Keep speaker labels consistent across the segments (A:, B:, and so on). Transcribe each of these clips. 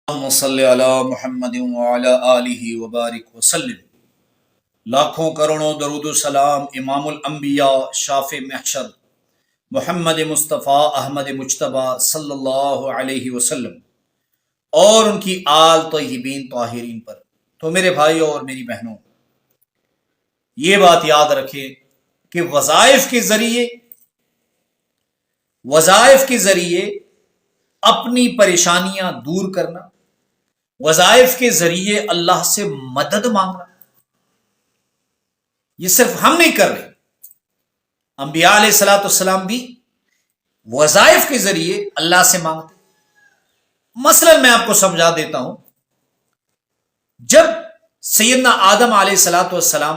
A: اللہم صلی علی محمد وعلی آلہ وبارک وسلم۔ لاکھوں کروڑوں درود و سلام امام الانبیاء شافع محشر محمد مصطفیٰ احمد مجتبیٰ صلی اللہ علیہ وسلم اور ان کی آل طیبین طاہرین پر۔ تو میرے بھائیوں اور میری بہنوں، یہ بات یاد رکھیں کہ وظائف کے ذریعے اپنی پریشانیاں دور کرنا، وظائف کے ذریعے اللہ سے مدد مانگنا، یہ صرف ہم نہیں کر رہے، انبیاء علیہ الصلوۃ والسلام بھی وظائف کے ذریعے اللہ سے مانگتے۔ مثلا میں آپ کو سمجھا دیتا ہوں، جب سیدنا آدم علیہ الصلوۃ والسلام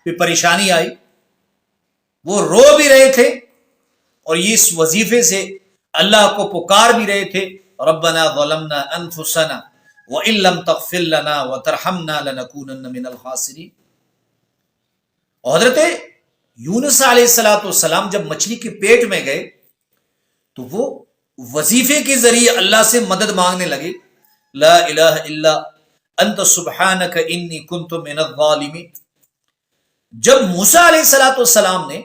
A: پہ پریشانی آئی، وہ رو بھی رہے تھے اور اس وظیفے سے اللہ کو پکار بھی رہے تھے، ربنا ظلمنا انفسنا وَإِن لَّمْ تَغْفِرْ لَنَا وَتَرْحَمْنَا لَنَكُونَنَّ مِنَ الْخَاسِرِينَ۔ اور حضرت یونس علیہ الصلوۃ والسلام جب مچھلی کے پیٹ میں گئے تو وہ وظیفے کے ذریعے اللہ سے مدد مانگنے لگے، لا الہ الا انت سبحانک انی کنت من الظالمین۔ جب موسیٰ علیہ الصلوۃ والسلام نے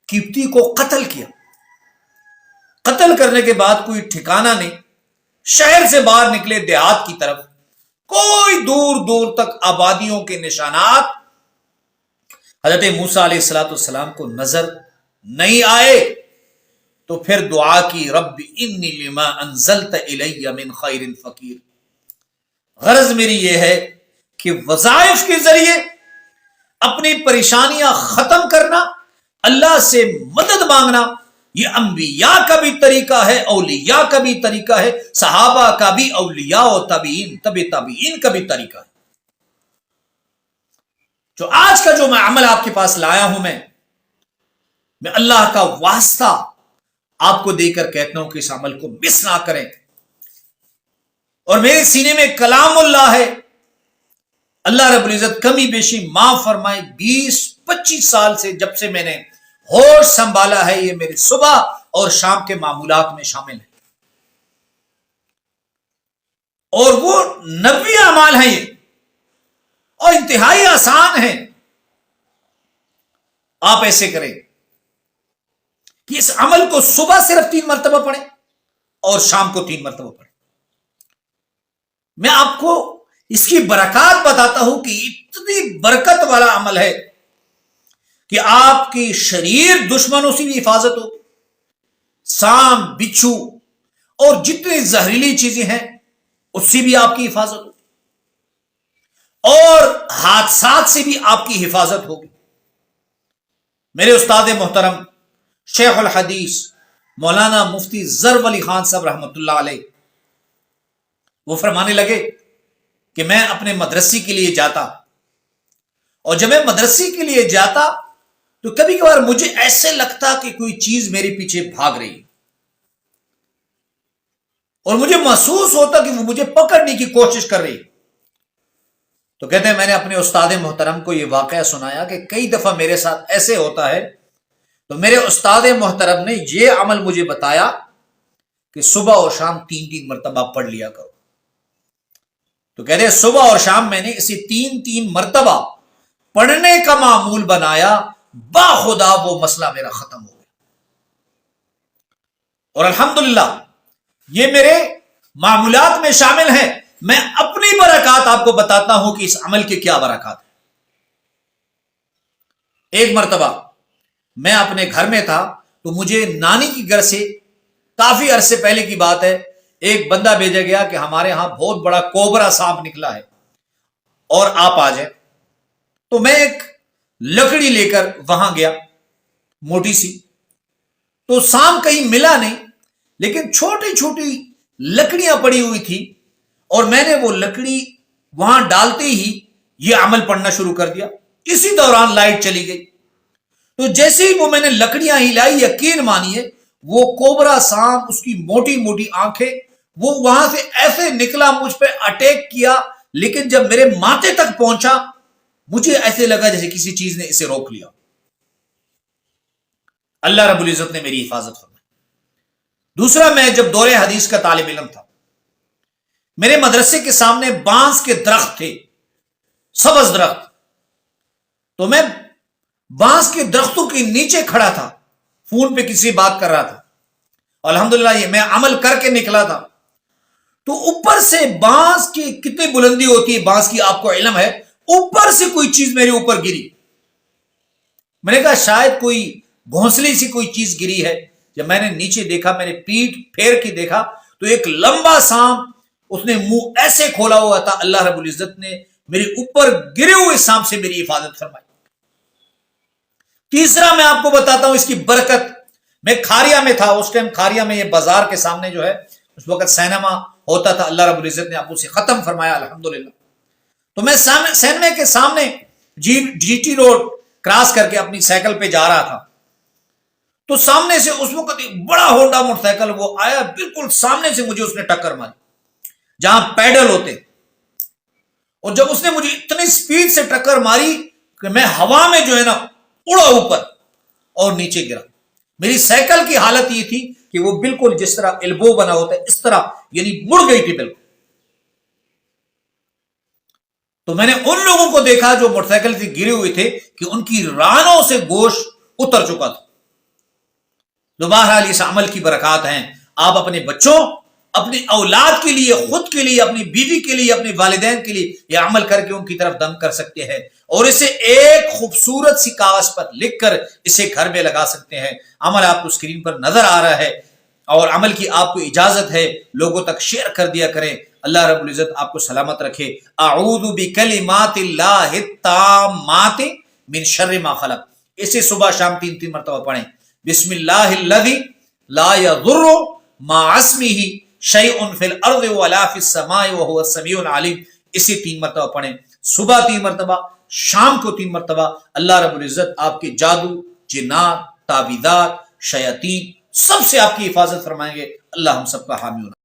A: قبطی کو قتل کیا، قتل کرنے کے بعد کوئی ٹھکانہ نہیں، شہر سے باہر نکلے دیہات کی طرف، کوئی دور دور تک آبادیوں کے نشانات حضرت موسیٰ علیہ الصلوۃ والسلام کو نظر نہیں آئے، تو پھر دعا کی، رب انی لما انزلت الی من خیر فقیر۔ غرض میری یہ ہے کہ وظائف کے ذریعے اپنی پریشانیاں ختم کرنا، اللہ سے مدد مانگنا، یہ انبیاء کا بھی طریقہ ہے، اولیاء کا بھی طریقہ ہے، صحابہ کا بھی، اولیاء و تابعین تابعین کا بھی طریقہ ہے۔ جو آج کا جو میں عمل آپ کے پاس لایا ہوں، میں اللہ کا واسطہ آپ کو دے کر کہتا ہوں کہ اس عمل کو مس نہ کریں۔ اور میرے سینے میں کلام اللہ ہے، اللہ رب العزت کمی بیشی معاف فرمائے، 20-25 سال سے جب سے میں نے ہوش سنبھالا ہے، یہ میرے صبح اور شام کے معمولات میں شامل ہے، اور وہ نبوی اعمال ہیں یہ، اور انتہائی آسان ہیں۔ آپ ایسے کریں کہ اس عمل کو صبح صرف 3 مرتبہ پڑھیں اور شام کو 3 مرتبہ پڑھیں۔ میں آپ کو اس کی برکات بتاتا ہوں کہ اتنی برکت والا عمل ہے کہ آپ کی شریر دشمنوں سے بھی حفاظت ہو، سام، بچھو اور جتنی زہریلی چیزیں ہیں اس سے بھی آپ کی حفاظت ہو، اور حادثات سے بھی آپ کی حفاظت ہوگی۔ میرے استاد محترم شیخ الحدیث مولانا مفتی ظرف علی خان صاحب رحمۃ اللہ علیہ، وہ فرمانے لگے کہ میں اپنے مدرسے کے لیے جاتا، اور جب میں مدرسے کے لیے جاتا تو کبھی کبھار مجھے ایسے لگتا کہ کوئی چیز میرے پیچھے بھاگ رہی، اور مجھے محسوس ہوتا کہ وہ مجھے پکڑنے کی کوشش کر رہی۔ تو کہتے ہیں میں نے اپنے استاد محترم کو یہ واقعہ سنایا کہ کئی دفعہ میرے ساتھ ایسے ہوتا ہے، تو میرے استاد محترم نے یہ عمل مجھے بتایا کہ صبح اور شام 3 مرتبہ پڑھ لیا کرو۔ تو کہتے ہیں صبح اور شام میں نے اسے 3 مرتبہ پڑھنے کا معمول بنایا، با خدا وہ مسئلہ میرا ختم ہو گیا، اور الحمدللہ یہ میرے معمولات میں شامل ہیں۔ میں اپنی برکات آپ کو بتاتا ہوں کہ اس عمل کے کیا برکات ہیں۔ ایک مرتبہ میں اپنے گھر میں تھا، تو مجھے نانی کی گھر سے کافی عرصے پہلے کی بات ہے، ایک بندہ بھیجا گیا کہ ہمارے ہاں بہت بڑا کوبرا سانپ نکلا ہے اور آپ آ جائیں۔ تو میں ایک لکڑی لے کر وہاں گیا، موٹی سی، تو سانپ کہیں ملا نہیں، لیکن چھوٹی چھوٹی لکڑیاں پڑی ہوئی تھی، اور میں نے وہ لکڑی وہاں ڈالتے ہی یہ عمل پڑھنا شروع کر دیا۔ اسی دوران لائٹ چلی گئی، تو جیسے ہی وہ میں نے لکڑیاں ہلائی، یقین مانیے وہ کوبرا سانپ، اس کی موٹی موٹی آنکھیں، وہ وہاں سے ایسے نکلا، مجھ پہ اٹیک کیا، لیکن جب میرے ماتھے تک پہنچا مجھے ایسے لگا جیسے کسی چیز نے اسے روک لیا۔ اللہ رب العزت نے میری حفاظت فرمائی۔ دوسرا، میں جب دور حدیث کا طالب علم تھا، میرے مدرسے کے سامنے بانس کے درخت تھے، سبز درخت، تو میں بانس کے درختوں کے نیچے کھڑا تھا، فون پہ کسی بات کر رہا تھا، الحمدللہ یہ میں عمل کر کے نکلا تھا، تو اوپر سے بانس کی کتنی بلندی ہوتی ہے، بانس کی آپ کو علم ہے، اوپر سے کوئی چیز میرے اوپر گری، میں نے کہا شاید کوئی گھونسلی سی کوئی چیز گری ہے، جب میں نے نیچے دیکھا، میں نے پیٹ پھیر کے دیکھا تو ایک لمبا سانپ، اس نے منہ ایسے کھولا ہوا تھا، اللہ رب العزت نے میرے اوپر گرے ہوئے سانپ سے میری حفاظت فرمائی۔ تیسرا میں آپ کو بتاتا ہوں اس کی برکت، میں کھاریا میں تھا اس ٹائم، کھاریا میں یہ بازار کے سامنے جو ہے اس وقت سینما ہوتا تھا، اللہ رب العزت نے آپ اسے ختم فرمایا الحمدللہ، تو میں سینما کے سامنے جی ٹی روڈ کراس کر کے اپنی سائیکل پہ جا رہا تھا، تو سامنے سے اس وقت ایک بڑا ہونڈا موٹر سائیکل وہ آیا، بالکل سامنے سے مجھے اس نے ٹکر ماری جہاں پیڈل ہوتے، اور جب اس نے مجھے اتنی سپیڈ سے ٹکر ماری کہ میں ہوا میں جو ہے نا اڑا اوپر اور نیچے گرا۔ میری سائیکل کی حالت یہ تھی کہ وہ بالکل جس طرح ایلبو بنا ہوتا ہے اس طرح یعنی مڑ گئی تھی بالکل۔ تو میں نے ان لوگوں کو دیکھا جو موٹر سائیکل سے گرے ہوئے تھے کہ ان کی رانوں سے گوشت اتر چکا تھا۔ تو بہرحال اس عمل کی برکات ہیں، آپ اپنے بچوں، اپنی اولاد کے لیے، خود کے لیے، اپنی بیوی کے لیے، اپنے والدین کے لیے یہ عمل کر کے ان کی طرف دم کر سکتے ہیں، اور اسے ایک خوبصورت سی کاغذ پر لکھ کر اسے گھر میں لگا سکتے ہیں۔ عمل آپ کو اسکرین پر نظر آ رہا ہے، اور عمل کی آپ کو اجازت ہے، لوگوں تک شیئر کر دیا کریں۔ اللہ رب العزت آپ کو سلامت رکھے۔ اعوذ بکلمات اللہ التامات من شر ما خلق، اسے صبح شام 3 مرتبہ پڑھیں۔ بسم اللہ الذی لا یضر مع اسمہ شیء فی الارض ولا فی السماء وهو السمیع العلیم، اسے 3 مرتبہ پڑھیں، صبح 3 مرتبہ، شام کو 3 مرتبہ۔ اللہ رب العزت آپ کے جادو، جنات، تعویذات، شیاطین سب سے آپ کی حفاظت فرمائیں گے۔ اللہ ہم سب کا حامی ہونا۔